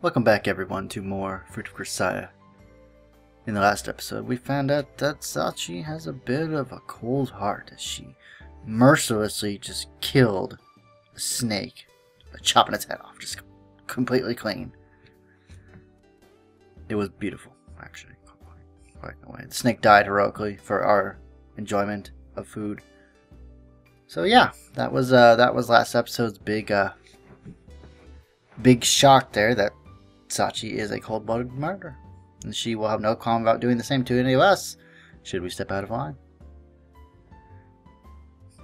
Welcome back everyone to more Fruit of Grisaia. In the last episode we found out that Sachi has a bit of a cold heart as she mercilessly just killed a snake, chopping its head off, just completely clean. It was beautiful, actually, quite in a way. The snake died heroically for our enjoyment of food. So yeah, that was last episode's big shock there, that Sachi is a cold-blooded murderer, and she will have no qualm about doing the same to any of us should we step out of line.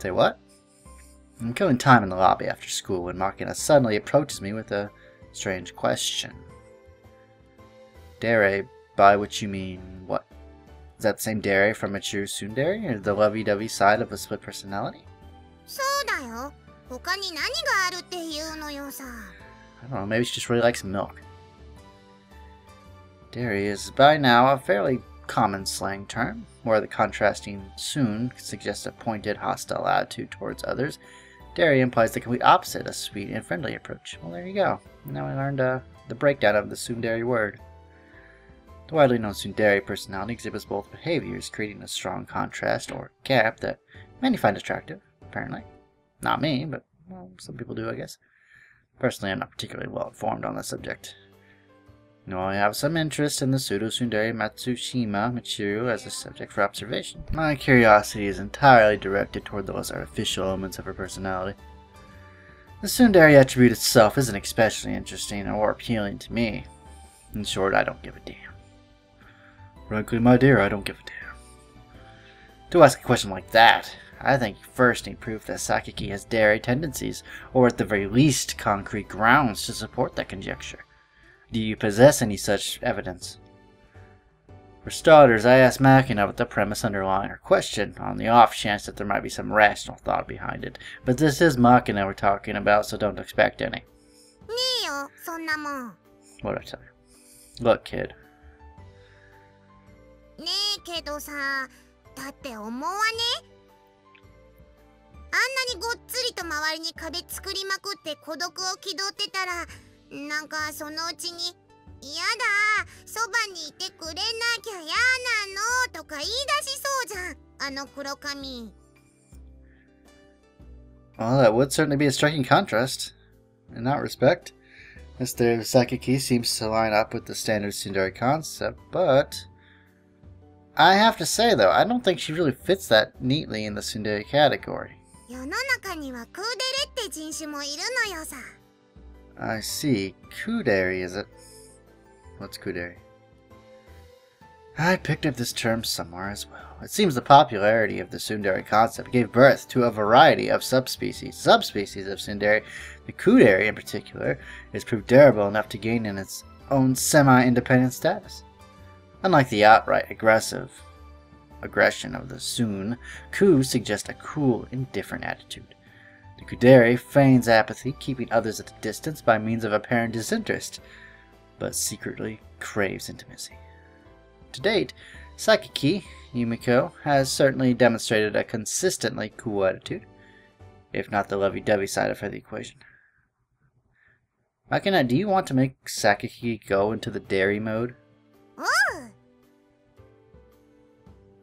Say what? I'm killing time in the lobby after school when Makina suddenly approaches me with a strange question. Dere, by which you mean what? Is that the same Dere from Machiru Tsundere, or the lovey-dovey side of a split personality? I don't know, maybe she just really likes milk. Dere is by now a fairly common slang term, where the contrasting soon suggests a pointed, hostile attitude towards others. Dere implies the complete opposite, a sweet and friendly approach. Well, there you go. Now I learned the breakdown of the tsundere word. The widely known tsundere personality exhibits both behaviors, creating a strong contrast or gap that many find attractive, apparently. Not me, but well, some people do, I guess. Personally, I'm not particularly well informed on the subject. No, I have some interest in the pseudo-tsundere Matsushima Machiru as a subject for observation. My curiosity is entirely directed toward those artificial elements of her personality. The tsundere attribute itself isn't especially interesting or appealing to me. In short, I don't give a damn. Frankly, my dear, I don't give a damn. To ask a question like that, I think you first need proof that Sakaki has Dere tendencies, or at the very least concrete grounds to support that conjecture. Do you possess any such evidence? For starters, I asked Makina about the premise underlying her question, on the off chance that there might be some rational thought behind it. But this is Makina we're talking about, so don't expect any. What'd I tell you? Look, kid. Well, that would certainly be a striking contrast in that respect. Mr. Sakaki seems to line up with the standard tsundere concept, but I have to say though, I don't think she really fits that neatly in the tsundere category. I see. Kudere, is it? What's kudere? I picked up this term somewhere as well. It seems the popularity of the tsundere concept gave birth to a variety of subspecies of tsundere. The kudere, in particular, is proved durable enough to gain in its own semi-independent status. Unlike the outright aggression of the Tsun, Ku suggests a cool, indifferent attitude. The kudere feigns apathy, keeping others at a distance by means of apparent disinterest, but secretly craves intimacy. To date, Sakaki Yumiko has certainly demonstrated a consistently cool attitude, if not the lovey-dovey side of the equation. Makina, do you want to make Sakaki go into the Dere mode?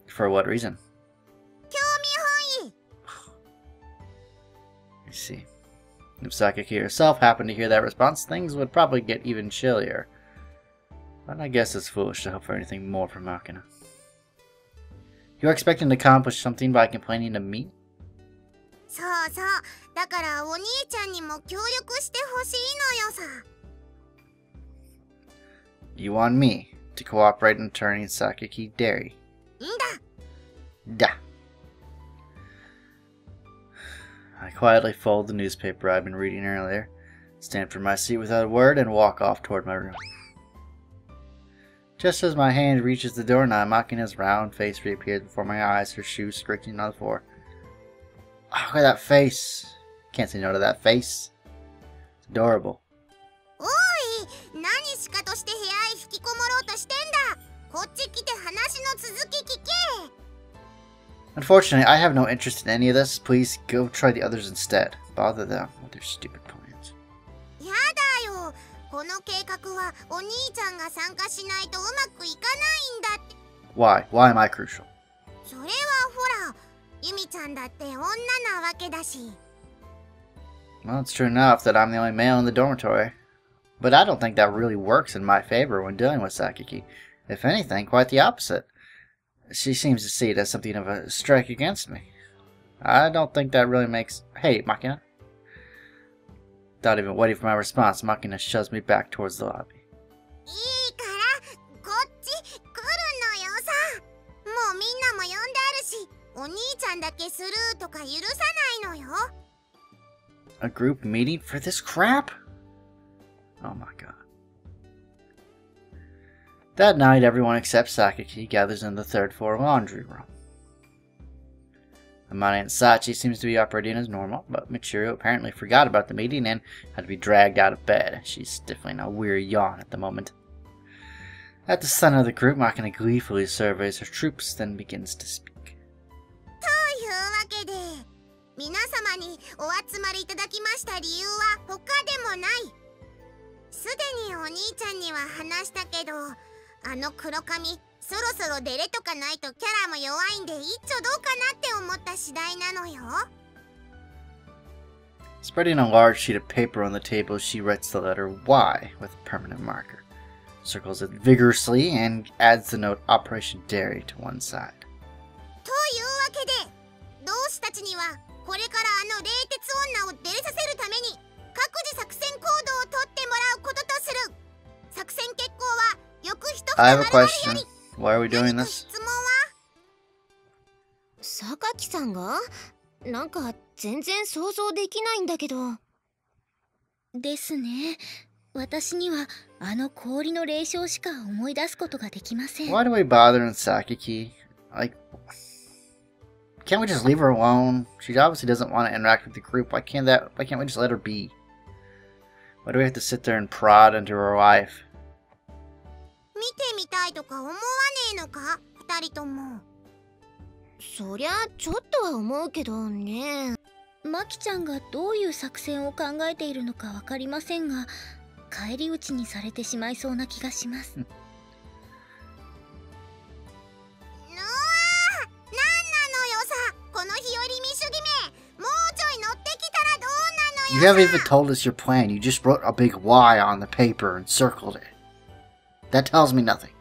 For what reason? I see. If Sakaki herself happened to hear that response, things would probably get even chillier. But I guess it's foolish to hope for anything more from Makina. You're expecting to accomplish something by complaining to me? You want me to cooperate in turning Sakaki Dere? Da. I quietly fold the newspaper I'd been reading earlier, stand from my seat without a word, and walk off toward my room. Just as my hand reaches the doorknob, Makina's round face reappears before my eyes, her shoes scraping on the floor. Oh, look at that face. Can't say no to that face. It's adorable. Unfortunately, I have no interest in any of this. Please go try the others instead. Bother them with their stupid plans. Why? Why am I crucial? Well, it's true enough that I'm the only male in the dormitory. But I don't think that really works in my favor when dealing with Sakaki. If anything, quite the opposite. She seems to see it as something of a strike against me. I don't think that really makes... Hey, Makina. Without even waiting for my response, Makina shoves me back towards the lobby. A group meeting for this crap? Oh my god. That night, everyone except Sakaki gathers in the third floor laundry room. Amane and Sachi seems to be operating as normal, but Michiru apparently forgot about the meeting and had to be dragged out of bed. She's stifling a weary yawn at the moment. At the center of the group, Makina gleefully surveys her troops, then begins to speak. Spreading a large sheet of paper on the table, she writes the letter Y with a permanent marker, circles it vigorously, and adds the note Operation Dairy to one side. I have a question. Why are we doing this? Sakaki-sanが? なんか全然想像できないんだけど。ですね。私にはあの氷の霊障しか思い出すことができません。Why do we bother in Sakaki? Like, can't we just leave her alone? She obviously doesn't want to interact with the group. Why can't we just let her be? Why do we have to sit there and prod into her life? 見てみたいとか思わねえのか、二人とも。そりゃちょっとは思うけどね。マキちゃんがどういう作戦を考えているのかわかりませんが、返り討ちにされてしまいそうな気がします。You haven't even told us your plan. You just wrote a big Y on the paper and circled it. That tells me nothing.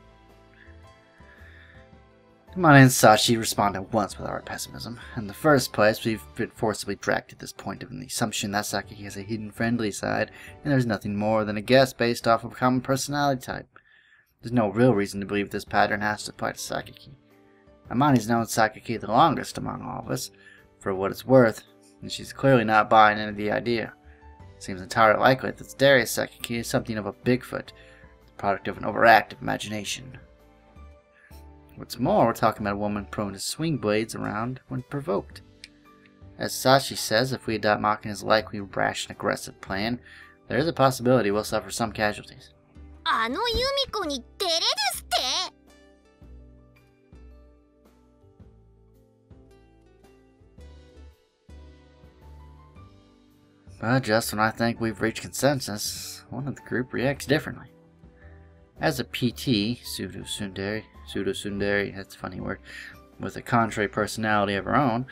Amane and Sachi respond at once with our pessimism. In the first place, we've been forcibly dragged to this point of the assumption that Sakaki has a hidden friendly side, and there's nothing more than a guess based off of a common personality type. There's no real reason to believe this pattern has to apply to Sakaki. Amane's known Sakaki the longest among all of us, for what it's worth, and she's clearly not buying into the idea. It seems entirely likely that Darius Sakaki is something of a Bigfoot, the product of an overactive imagination. What's more, we're talking about a woman prone to swing blades around when provoked. As Sachi says, if we adopt Makina's likely rash and aggressive plan, there is a possibility we'll suffer some casualties. But just when I think we've reached consensus, one of the group reacts differently. As a PT, pseudo-tsundere, that's a funny word, with a contrary personality of her own,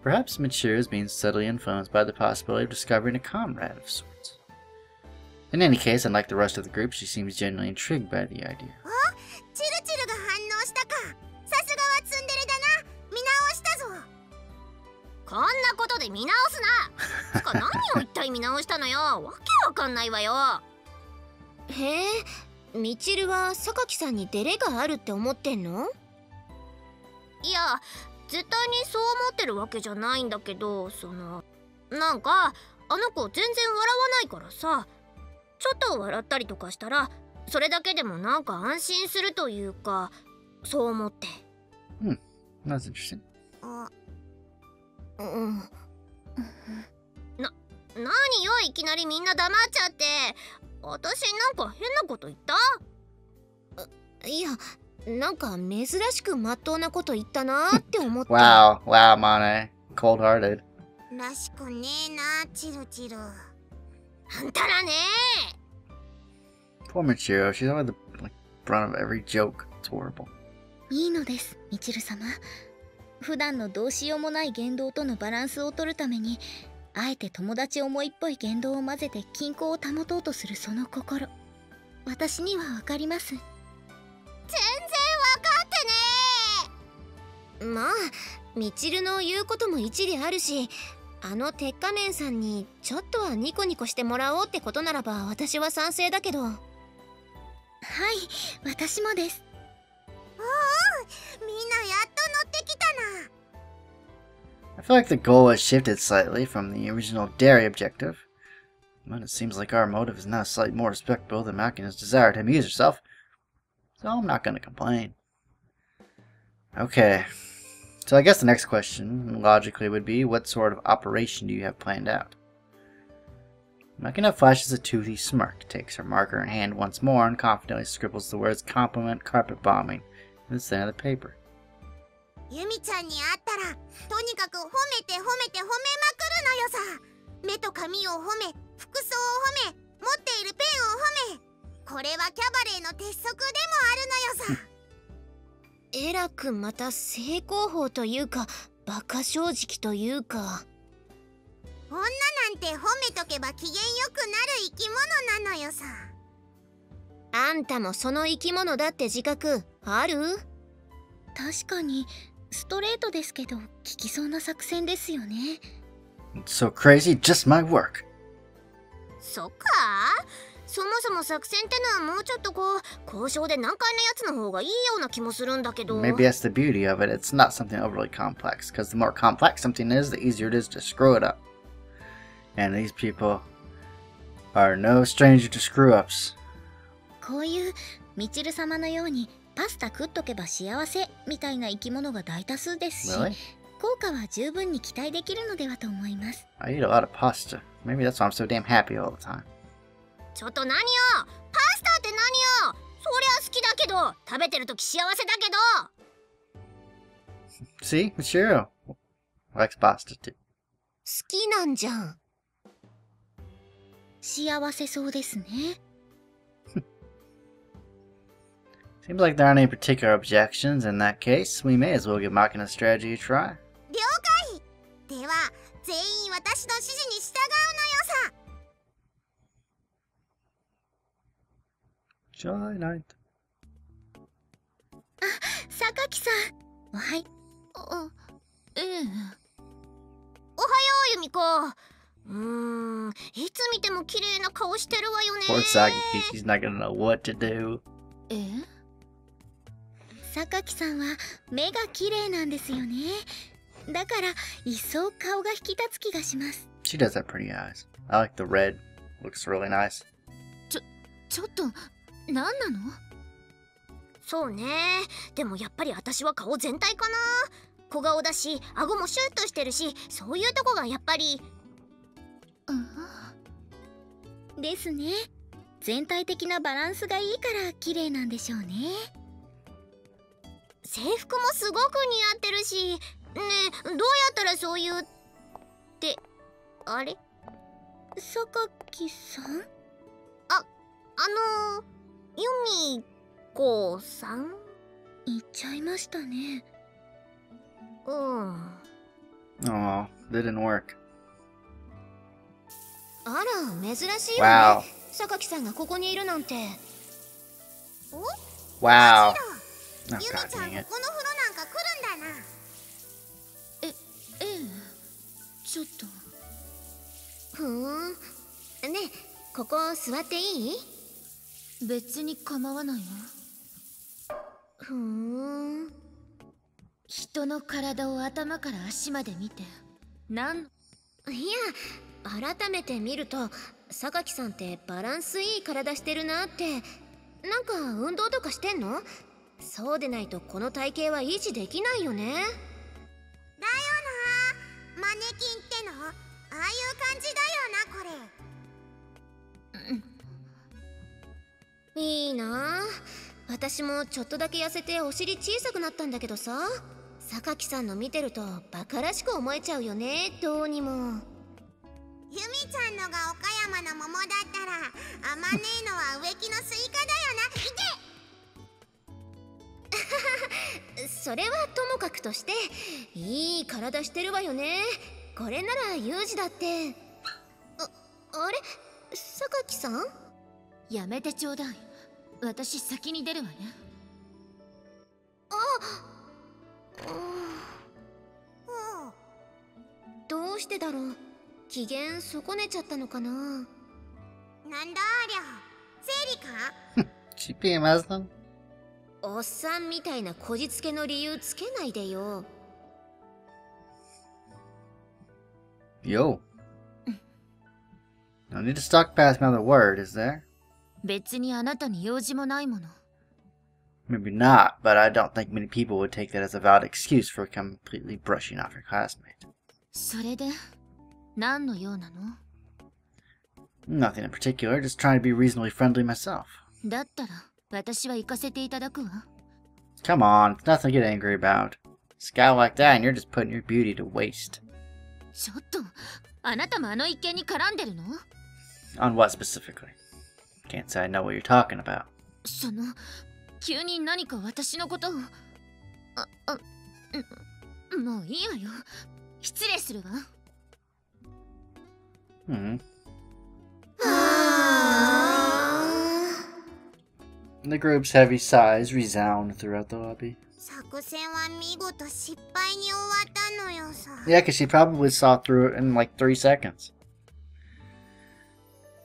perhaps Michiru is being subtly influenced by the possibility of discovering a comrade of sorts. In any case, unlike the rest of the group, she seems genuinely intrigued by the idea. Michiru は榊さんにデレがあるって思ってんの？いや、絶対にそう思ってるわけじゃないんだけど、なんかあの子全然笑わないからさ、ちょっと笑ったりとかしたら、それだけでもなんか安心するというか、そう思って。That's interesting. 何よ、いきなりみんな黙っちゃって。私なんか変なこと言った？いや、なんか珍しくまっとうなこと言ったなって思って。Wow, Mane. Cold-hearted. らしくねえな、チルチル。あんたらね Poor Michiru. She's always the brunt of every joke. It's horrible. いいのです、みちる様。普段のどうしようもない言動とのバランスを取るために、あえて友達思いっぽい言動を混ぜて均衡を保とうとするその心。私にはわかります。全然わかってねえ。まあみちるの言うことも一理あるし、あの鉄仮面さんにちょっとはニコニコしてもらおうってことならば私は賛成だけど。はい、私もです。おお、みんなやっと乗ってきたな。I feel like the goal has shifted slightly from the original dairy objective, but it seems like our motive is now slightly more respectable than Makina's desire to amuse herself, so I'm not going to complain. Okay, so I guess the next question, logically, would be, what sort of operation do you have planned out? Makina flashes a toothy smirk, takes her marker in hand once more, and confidently scribbles the words compliment carpet bombing in the center of the paper. ユミちゃんに会ったらとにかく褒めて褒めて褒めまくるのよさ。目と髪を褒め、服装を褒め、持っているペンを褒め。これはキャバレーの鉄則でもあるのよさ。えらくまた正攻法というかバカ正直というか。女なんて褒めとけば機嫌よくなる生き物なのよさ。あんたもその生き物だって自覚ある？確かにストレートですけど効きそうな作戦ですよね。 So crazy, just my work. そっか？そもそも作戦ってのはもうちょっとこう交渉で難解なやつの方がいいような気もするんだけど。 Maybe that's the beauty of it. It's not something overly complex, because the more complex something is, the easier it is to screw it up. And these people are no stranger to screw-ups. こういうみちる様のようにパスタ食っとけば幸せみたいな生き物が大多数ですし、Really? 効果は十分に期待できるのではと思います。I eat a lot of pasta. Maybe that's why I'm so damn happy all the time. ちょっと何よ、パスタって何よ。そりゃ好きだけど食べてるとき幸せだけど。 See? Michiru likes pasta too. 好きなんじゃん。幸せそうですね。Seems like there aren't any particular objections. In that case, we may as well give Makina's strategy a try. 了解。では全員私の指示に従うのよさ。 July 9th. あ、榊さん。はい。ええ。おはようユミコ。いつ見ても綺麗な顔してるわよね。 Poor Sakaki, she's not gonna know what to do. 榊さんは目が綺麗なんですよね。だから一層顔が引き立つ気がします。 She does have pretty eyes. I like the red. Looks really nice. ちょっと何なの？そうね。でもやっぱり私は顔全体かな。小顔だし、顎もシュッとしてるし、そういうとこがやっぱり。ですね。全体的なバランスがいいから綺麗なんでしょうね。制服もすごく似合ってるし、ねえ、どうやったらそういうってあれ？榊さん？ユミコさん？言っちゃいましたね。Oh, that didn't work. あら、珍しいわね。 Wow. 榊さんがここにいるなんて。Wow. ユ Oh, ミち God ゃん、ここ dang の it. 風呂なんか来るんだな。ええ、ちょっと。ねえ、ここ座っていい？別に構わないわ。人の体を頭から足まで見ていや、改めて見ると榊さんってバランスいい体してるなって。なんか運動とかしてんの？そうでないとこの体型は維持できないよね。だよな。マネキンってのああいう感じだよな、これ。いいな。私もちょっとだけ痩せてお尻小さくなったんだけどさ、榊さんの見てるとバカらしく思えちゃうよね、どうにも。ユミちゃんのが岡山の桃だったら、甘ねえのは植木のスイカだよな。いてそれはともかくとして、いい体してるわよね。これならユージだって。あれ榊さん？やめてちょうだい。私先に出るわね。どうしてだろう。機嫌損ねちゃったのかな。なんだありゃ、生理か？She be a Muslim? おっさんみたいなこじつけの理由つけないでよ。Yo. No need to stalk past another word, is there? 別にあなたに用事もないもの。Maybe not, but I don't think many people would take that as a valid excuse for completely brushing off your classmate. それで何の用なの？ Nothing in particular, just trying to be reasonably friendly myself. だったら私は行かせていただくわ。Come on, it's nothing to get angry about. Scowl like that and you're just putting your beauty to waste. ちょっと、あなたもあの一件に絡んでるの？ On what specifically? Can't say I know what you're talking about. 急に何か私のことを。もういいわよ。失礼するわ。The group's heavy sighs resound throughout the lobby. 作戦は見事失敗に終わったのよさ。Yeah, because she probably saw through it in like 3 seconds.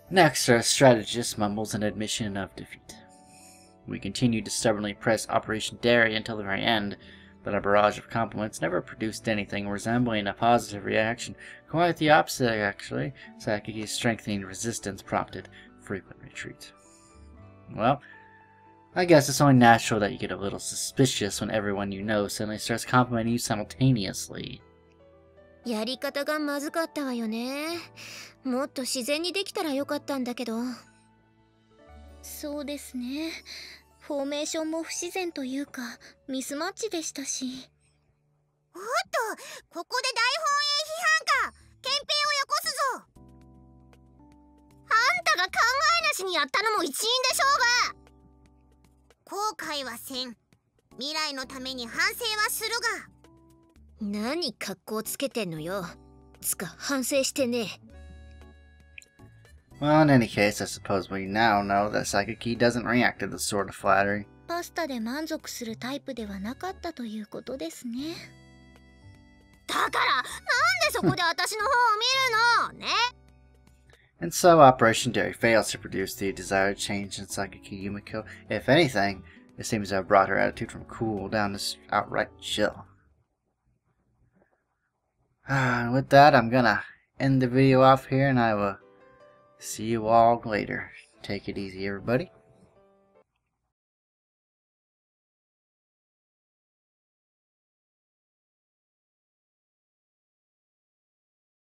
Next, our strategist mumbles an admission of defeat. We continue to stubbornly press Operation Dairy until the very end, but a barrage of compliments never produced anything resembling a positive reaction. Quite the opposite, actually. Sakaki's strengthening resistance prompted frequent retreat. Well, I guess it's only natural that you get a little suspicious when everyone you know suddenly starts complimenting you simultaneously. やり方がまずかったわよね。もっと自然にできたらよかったんだけど。そうですね。フォーメーションも不自然というかミスマッチでしたし。おっと、ここで大本営批判か。憲兵をよこすぞ。あんたが考えなしにやったのも一因でしょうが。後悔はせん。未来のために反省はするが。何格好つけてんのよ。つか反省してね。Well, in any case, I suppose we now know that Sakaki doesn't react to this sort of flattery. パスタで満足するタイプではなかったということですね。だからなんでそこで私の方を見るのね。And so Operation Dairy fails to produce the desired change in Sakaki Yumiko. If anything, it seems to have brought her attitude from cool down to outright chill. With that, I'm gonna end the video off here, and I will see you all later. Take it easy, everybody.